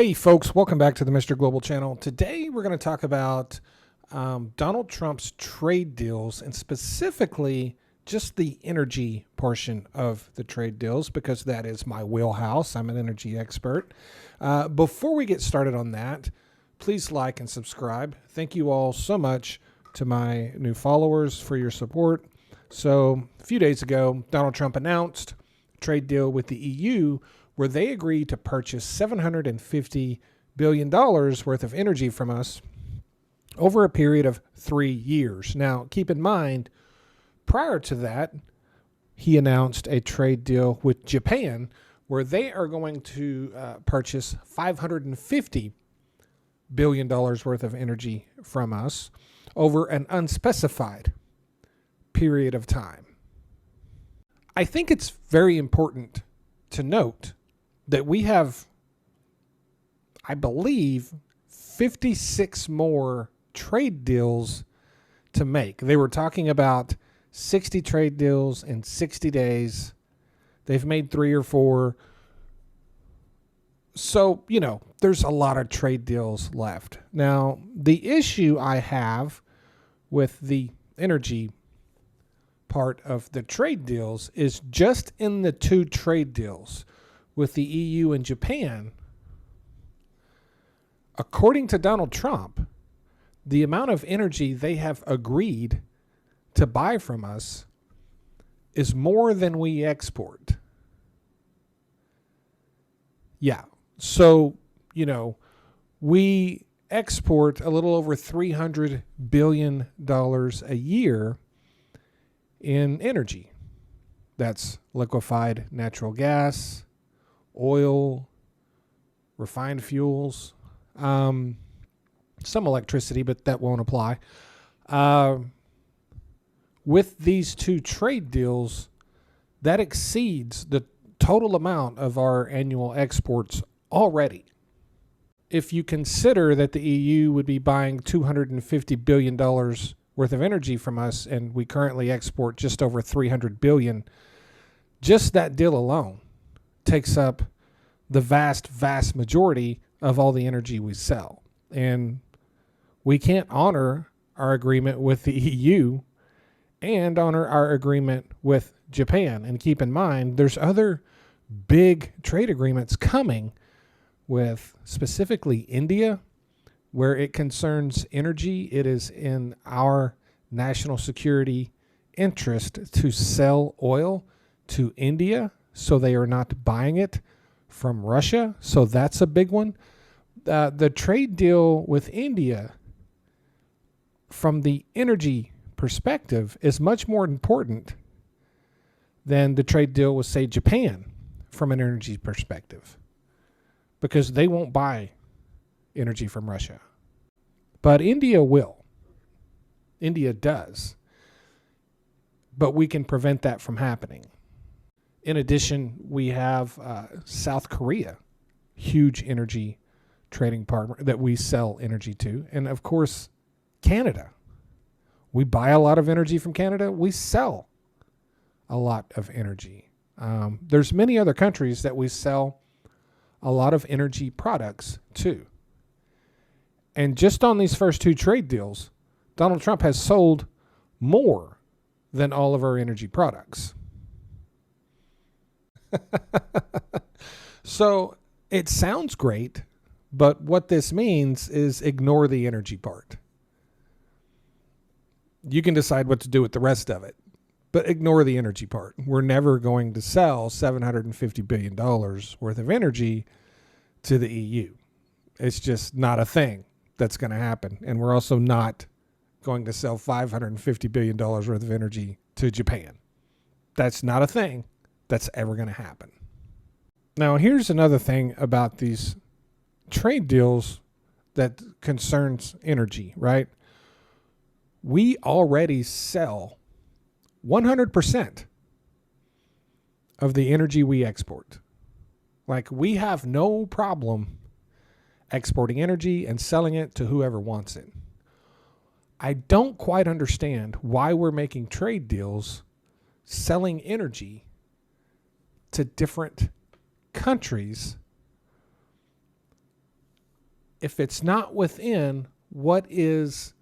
Hey folks, welcome back to the Mr. Global channel. Today we're going to talk about Donald Trump's trade deals and specifically just the energy portion of the trade deals because that is my wheelhouse. I'm an energy expert. Before we get started on that, please like and subscribe. Thank you all so much to my new followers for your support. So a few days ago, Donald Trump announced a trade deal with the EU where they agreed to purchase $750 billion worth of energy from us over a period of 3 years. Now, keep in mind, prior to that, he announced a trade deal with Japan where they are going to purchase $550 billion worth of energy from us over an unspecified period of time. I think it's very important to note that we have, I believe, 56 more trade deals to make. They were talking about 60 trade deals in 60 days. They've made 3 or 4. So, there's a lot of trade deals left. Now, the issue I have with the energy part of the trade deals is just in the 2 trade deals with the EU and Japan, according to Donald Trump, the amount of energy they have agreed to buy from us is more than we export. Yeah. So, we export a little over $300 billion a year in energy. That's liquefied natural gas, oil, refined fuels, some electricity, but that won't apply. With these 2 trade deals, that exceeds the total amount of our annual exports already. If you consider that the EU would be buying $250 billion worth of energy from us, and we currently export just over $300 billion, just that deal alone takes up the vast majority of all the energy we sell. And we can't honor our agreement with the EU and honor our agreement with Japan. And keep in mind, there's other big trade agreements coming with specifically India, where it concerns energy. It is in our national security interest to sell oil to India so they are not buying it from Russia. So that's a big one. The trade deal with India, from the energy perspective, is much more important than the trade deal with, say, Japan from an energy perspective, because they won't buy energy from Russia. But India will. India does. But we can prevent that from happening. In addition, we have South Korea, huge energy trading partner that we sell energy to. And of course, Canada. We buy a lot of energy from Canada. We sell a lot of energy. There's many other countries that we sell a lot of energy products to. And just on these first 2 trade deals, Donald Trump has sold more than all of our energy products. So it sounds great, but what this means is ignore the energy part. You can decide what to do with the rest of it, but ignore the energy part. We're never going to sell $750 billion worth of energy to the EU. It's just not a thing that's going to happen. And we're also not going to sell $550 billion worth of energy to Japan. That's not a thing that's ever going to happen. Now, here's another thing about these trade deals that concerns energy, right? We already sell 100% of the energy we export. Like, we have no problem exporting energy and selling it to whoever wants it. I don't quite understand why we're making trade deals selling energy to different countries if it's not within what is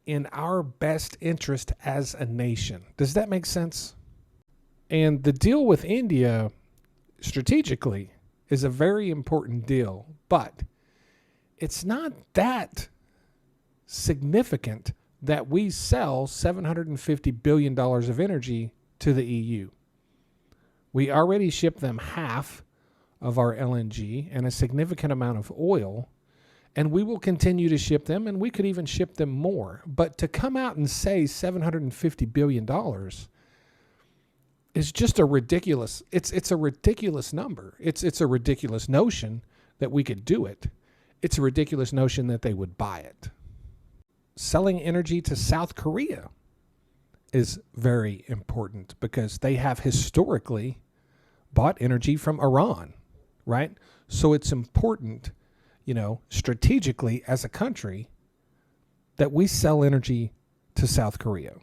in our best interest as a nation. Does that make sense? And the deal with India strategically is a very important deal, but it's not that significant that we sell $750 billion of energy to the EU. We already ship them half of our LNG and a significant amount of oil, and we will continue to ship them, and we could even ship them more. But to come out and say $750 billion is just a ridiculous, it's a ridiculous number. It's a ridiculous notion that we could do it. It's a ridiculous notion that they would buy it. Selling energy to South Korea is very important because they have historically bought energy from Iran, right? So it's important, strategically as a country that we sell energy to South Korea.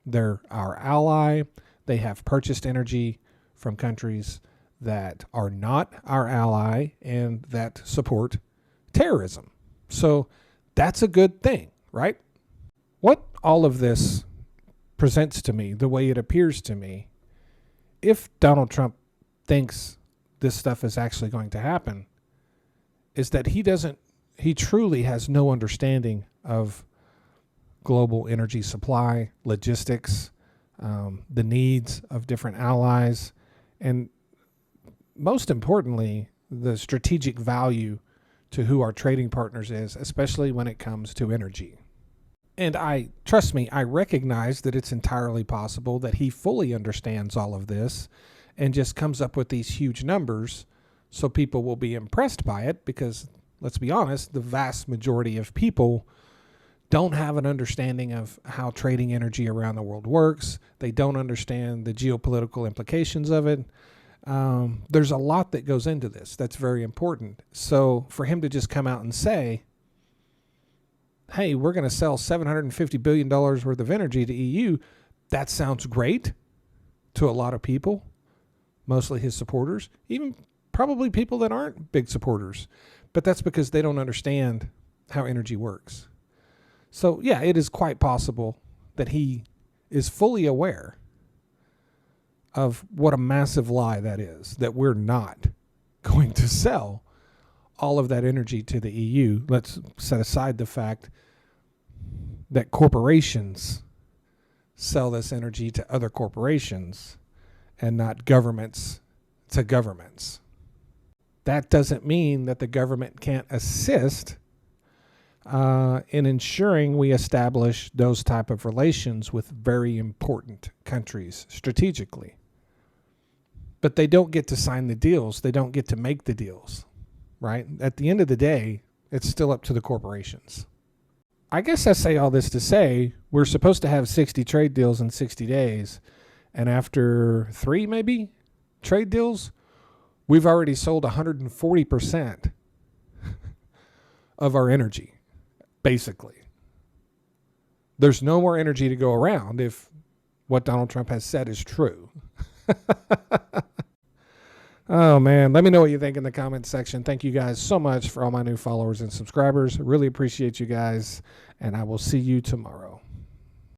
They're our ally. They have purchased energy from countries that are not our ally and that support terrorism. So that's a good thing, right? What all of this presents to me, the way it appears to me, if Donald Trump thinks this stuff is actually going to happen, is that he truly has no understanding of global energy supply, logistics, the needs of different allies, and most importantly, the strategic value to who our trading partners is, especially when it comes to energy. And trust me, I recognize that it's entirely possible that he fully understands all of this and just comes up with these huge numbers so people will be impressed by it because, let's be honest, the vast majority of people don't have an understanding of how trading energy around the world works. They don't understand the geopolitical implications of it. There's a lot that goes into this that's very important. So for him to just come out and say, hey, we're going to sell $750 billion worth of energy to EU, that sounds great to a lot of people, mostly his supporters, even probably people that aren't big supporters. But that's because they don't understand how energy works. So, yeah, it is quite possible that he is fully aware of what a massive lie that is, that we're not going to sell all of that energy to the EU. Let's set aside the fact that corporations sell this energy to other corporations and not governments to governments. That doesn't mean that the government can't assist in ensuring we establish those type of relations with very important countries strategically. But they don't get to sign the deals. They don't get to make the deals, right? At the end of the day, it's still up to the corporations. I guess I say all this to say we're supposed to have 60 trade deals in 60 days. And after 3 maybe trade deals, we've already sold 140% of our energy, basically. There's no more energy to go around if what Donald Trump has said is true. Oh, man. Let me know what you think in the comments section. Thank you guys so much for all my new followers and subscribers. Really appreciate you guys, and I will see you tomorrow.